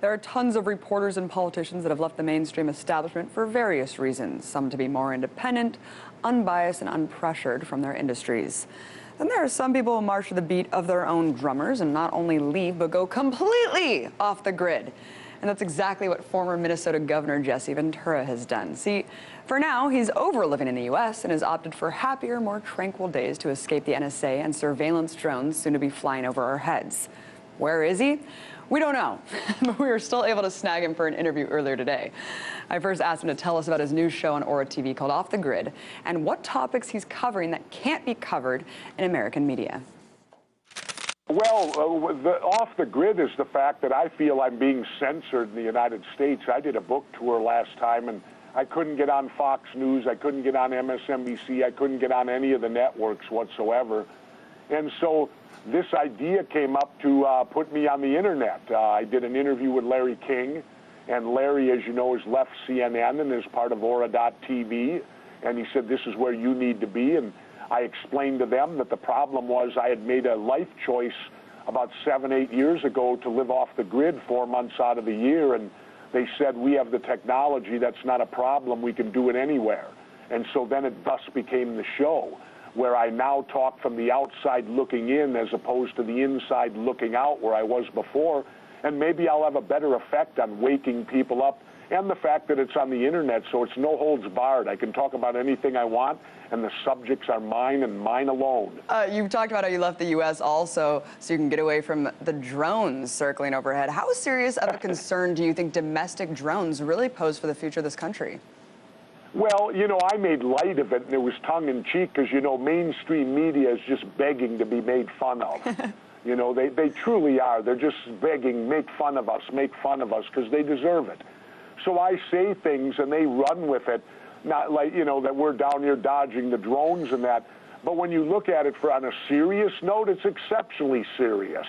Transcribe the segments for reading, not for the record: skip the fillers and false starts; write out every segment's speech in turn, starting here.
There are tons of reporters and politicians that have left the mainstream establishment for various reasons, some to be more independent, unbiased, and unpressured from their industries. Then there are some people who march to the beat of their own drummers and not only leave, but go completely off the grid. And that's exactly what former Minnesota Governor Jess Ventura has done. See, for now, he's over living in the U.S. and has opted for happier, more tranquil days to escape the NSA and surveillance drones soon to be flying over our heads. Where is he? We don't know, but we were still able to snag him for an interview earlier today. I first asked him to tell us about his new show on Aura TV called Off the Grid and what topics he's covering that can't be covered in American media. Well, off the grid is the fact that I feel I'm being censored in the United States. I did a book tour last time, and I couldn't get on Fox News, I couldn't get on MSNBC, I couldn't get on any of the networks whatsoever. And so this idea came up to put me on the internet. I did an interview with Larry King, and Larry, as you know, has left CNN and is part of Aura.tv, and he said, this is where you need to be. And I explained to them that the problem was I had made a life choice about 7, 8 years ago to live off the grid 4 months out of the year, and they said, we have the technology, that's not a problem, we can do it anywhere. And so then it thus became the show, where I now talk from the outside looking in as opposed to the inside looking out where I was before, and maybe I'll have a better effect on waking people up, and the fact that it's on the internet, so it's no holds barred. I can talk about anything I want, and the subjects are mine and mine alone. You've talked about how you left the U.S. also so you can get away from the drones circling overhead. How serious of a concern do you think domestic drones really pose for the future of this country? Well, you know, I made light of it, and it was tongue-in-cheek, because, you know, mainstream media is just begging to be made fun of. You know, they truly are. They're just begging, make fun of us, because they deserve it. So I say things, and they run with it, not like, you know, that we're down here dodging the drones and that. But when you look at it on a serious note, it's exceptionally serious.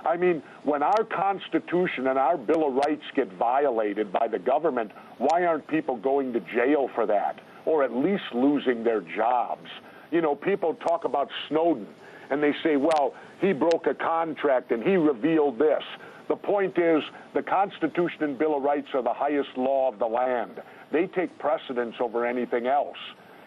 I mean, when our Constitution and our Bill of Rights get violated by the government, why aren't people going to jail for that, or at least losing their jobs? You know, people talk about Snowden, and they say, well, he broke a contract and he revealed this. The point is, the Constitution and Bill of Rights are the highest law of the land. They take precedence over anything else.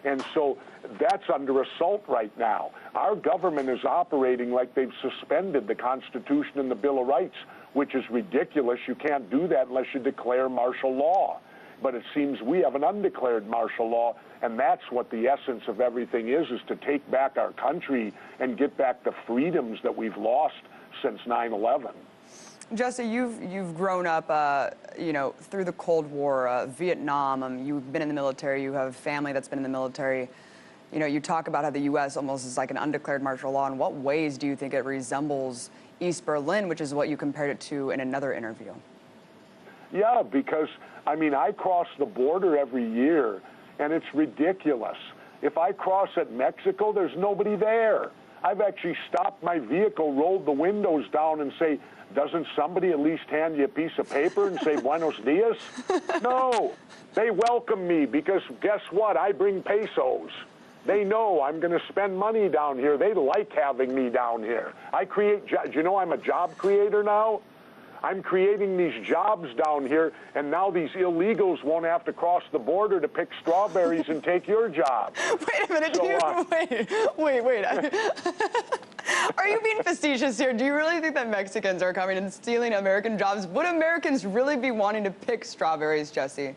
And so that's under assault right now. Our government is operating like they've suspended the Constitution and the Bill of Rights, which is ridiculous. You can't do that unless you declare martial law. But it seems we have an undeclared martial law, and that's what the essence of everything is to take back our country and get back the freedoms that we've lost since 9/11. Jesse, you've grown up, you know, through the Cold War, Vietnam. You've been in the military. You have family that's been in the military. You know, you talk about how the U.S. almost is like an undeclared martial law. In what ways do you think it resembles East Berlin, which is what you compared it to in another interview? Yeah, because, I mean, I cross the border every year, and it's ridiculous. If I cross at Mexico, there's nobody there. I've actually stopped my vehicle, rolled the windows down, and say, doesn't somebody at least hand you a piece of paper and say, buenos dias? No, they welcome me because guess what? I bring pesos. They know I'm going to spend money down here. They like having me down here. I create jobs. You know I'm a job creator now? I'm creating these jobs down here, and now these illegals won't have to cross the border to pick strawberries and take your job. Wait a minute, so, wait. Are you being facetious here? Do you really think that Mexicans are coming and stealing American jobs? Would Americans really be wanting to pick strawberries, Jesse?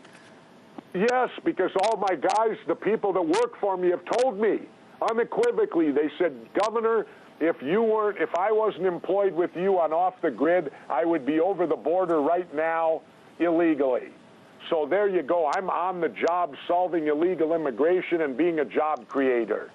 Yes, because all my guys, the people that work for me, have told me unequivocally. They said, Governor, if I wasn't employed with you on Off the Grid, I would be over the border right now illegally. So there you go. I'm on the job solving illegal immigration and being a job creator.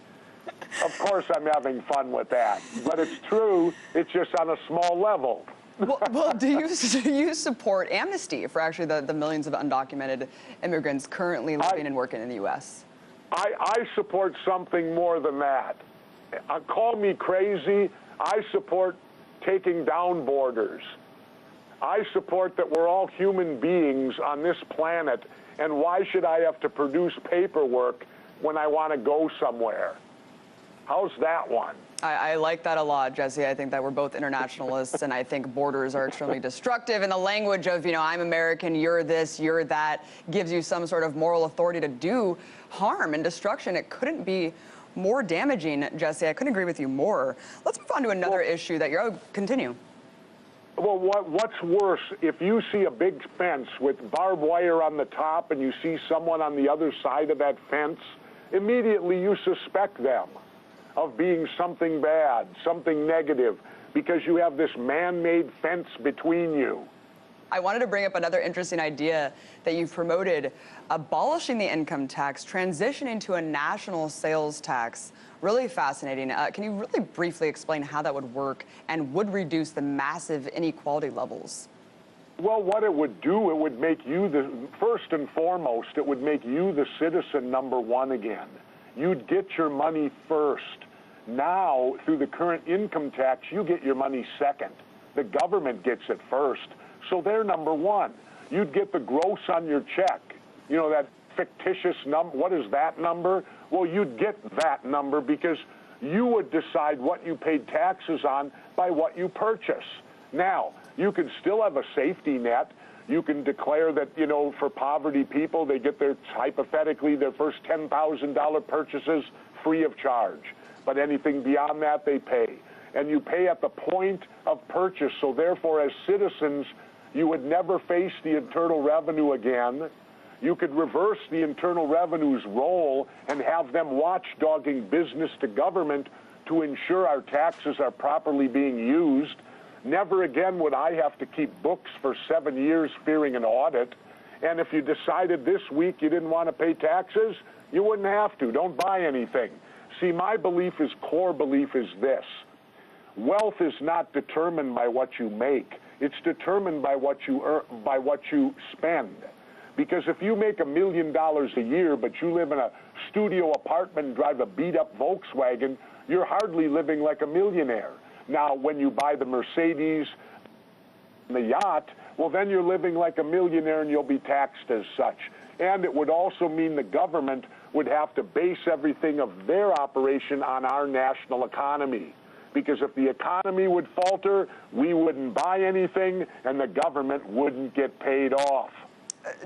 Of course I'm having fun with that, but it's true. It's just on a small level. Well, do you support amnesty for actually the millions of undocumented immigrants currently living and working in the U.S.? I support something more than that. Call me crazy. I support taking down borders. I support that we're all human beings on this planet, and why should I have to produce paperwork when I want to go somewhere? How's that one? I like that a lot, Jesse. I think that we're both internationalists, and I think borders are extremely destructive. And the language of, I'm American, you're this, you're that, gives you some sort of moral authority to do harm and destruction. It couldn't be more damaging, Jesse. I couldn't agree with you more. Let's move on to another issue that you're... Oh, continue. Well, what's worse, if you see a big fence with barbed wire on the top and you see someone on the other side of that fence, immediately you suspect them of being something bad, something negative, because you have this man-made fence between you. I wanted to bring up another interesting idea that you've promoted, abolishing the income tax, transitioning to a national sales tax. Really fascinating. Can you really briefly explain how that would work and would reduce the massive inequality levels? Well, what it would do, it would make you first and foremost, it would make you the citizen number one again. You'd get your money first. Now, through the current income tax, you get your money second. The government gets it first, so they're number one. You'd get the gross on your check. That fictitious number, what is that number? Well, you'd get that number because you would decide what you paid taxes on by what you purchase. Now, you can still have a safety net. You can declare that, for poverty people, they get hypothetically, their first $10,000 purchases free of charge. But anything beyond that, they pay. And you pay at the point of purchase. So therefore, as citizens, you would never face the Internal Revenue again. You could reverse the Internal Revenue's role and have them watchdogging business to government to ensure our taxes are properly being used. Never again would I have to keep books for 7 years fearing an audit. And if you decided this week you didn't want to pay taxes, you wouldn't have to. Don't buy anything. See, my core belief is this. Wealth is not determined by what you make. It's determined by what you earn, by what you spend. Because if you make $1 million a year, but you live in a studio apartment and drive a beat-up Volkswagen, you're hardly living like a millionaire. Now, when you buy the Mercedes and the yacht, well, then you're living like a millionaire and you'll be taxed as such. And it would also mean the government would have to base everything of their operation on our national economy. Because if the economy would falter, we wouldn't buy anything and the government wouldn't get paid off.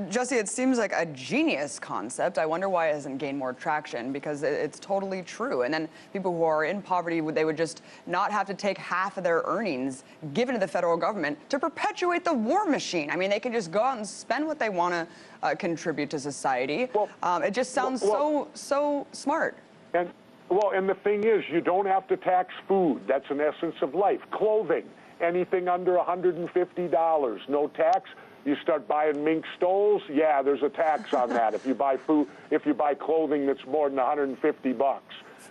Jesse, it seems like a genius concept. I wonder why it hasn't gained more traction, because it's totally true. And then people who are in poverty, they would just not have to take half of their earnings given to the federal government to perpetuate the war machine. I mean, they can just go out and spend what they want to contribute to society. Well, it just sounds so smart. And the thing is, you don't have to tax food. That's an essence of life. Clothing, anything under $150, no tax. You start buying mink stoles, yeah, there's a tax on that if you buy clothing that's more than $150.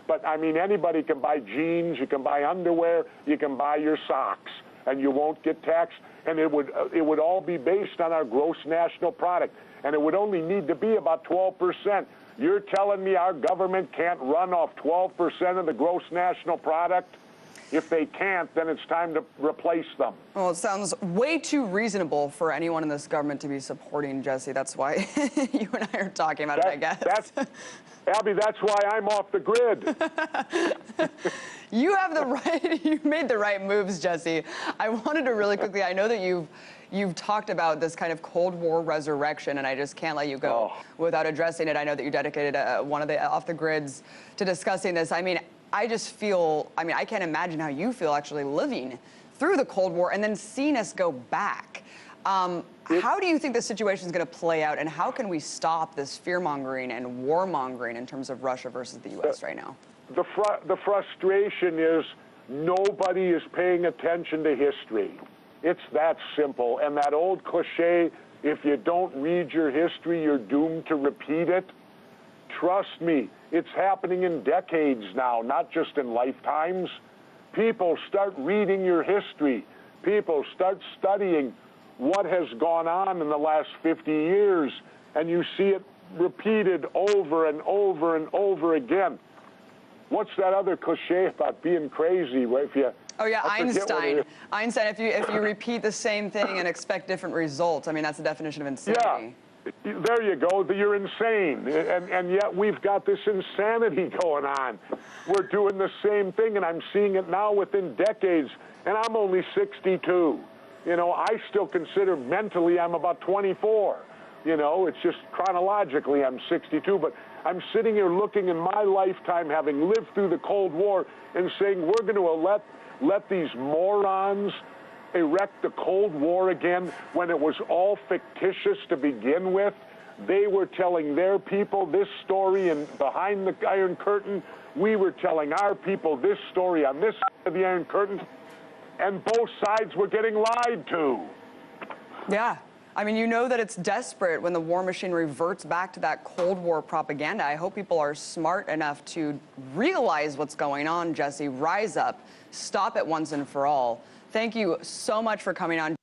But I mean, anybody can buy jeans, you can buy underwear, you can buy your socks, and you won't get taxed. And it would all be based on our gross national product, and it would only need to be about 12%. You're telling me our government can't run off 12% of the gross national product? If they can't, then it's time to replace them. Well, it sounds way too reasonable for anyone in this government to be supporting, Jesse. That's why you and I are talking about it, I guess. Abby, that's why I'm off the grid. You have the right, you made the right moves, Jesse. I wanted to really quickly, I know that you've talked about this kind of Cold War resurrection, and I just can't let you go without addressing it. I know that you dedicated one of the Off the Grids to discussing this. I mean, I just feel, I can't imagine how you feel actually living through the Cold War and then seeing us go back. How do you think the situation is going to play out, and how can we stop this fear-mongering and warmongering in terms of Russia versus the U.S. right now? The frustration is nobody is paying attention to history. It's that simple. And that old cliche, if you don't read your history, you're doomed to repeat it. Trust me, it's happening in decades now, not just in lifetimes. People, start reading your history. People, start studying what has gone on in the last 50 years, and you see it repeated over and over and over again. What's that other cliche about being crazy? If you, oh yeah, Einstein. Einstein, if you repeat the same thing and expect different results, I mean, that's the definition of insanity. There you go. You're insane. And yet we've got this insanity going on. We're doing the same thing, and I'm seeing it now within decades, and I'm only 62. You know, I still consider mentally I'm about 24. You know, it's just chronologically I'm 62, but I'm sitting here looking in my lifetime, having lived through the Cold War, and saying we're going to let these morons erect the Cold War again when it was all fictitious to begin with. They were telling their people this story, and behind the Iron Curtain, we were telling our people this story on this side of the Iron Curtain, and both sides were getting lied to. Yeah. I mean, you know that it's desperate when the war machine reverts back to that Cold War propaganda. I hope people are smart enough to realize what's going on, Jesse. Rise up. Stop it once and for all. Thank you so much for coming on.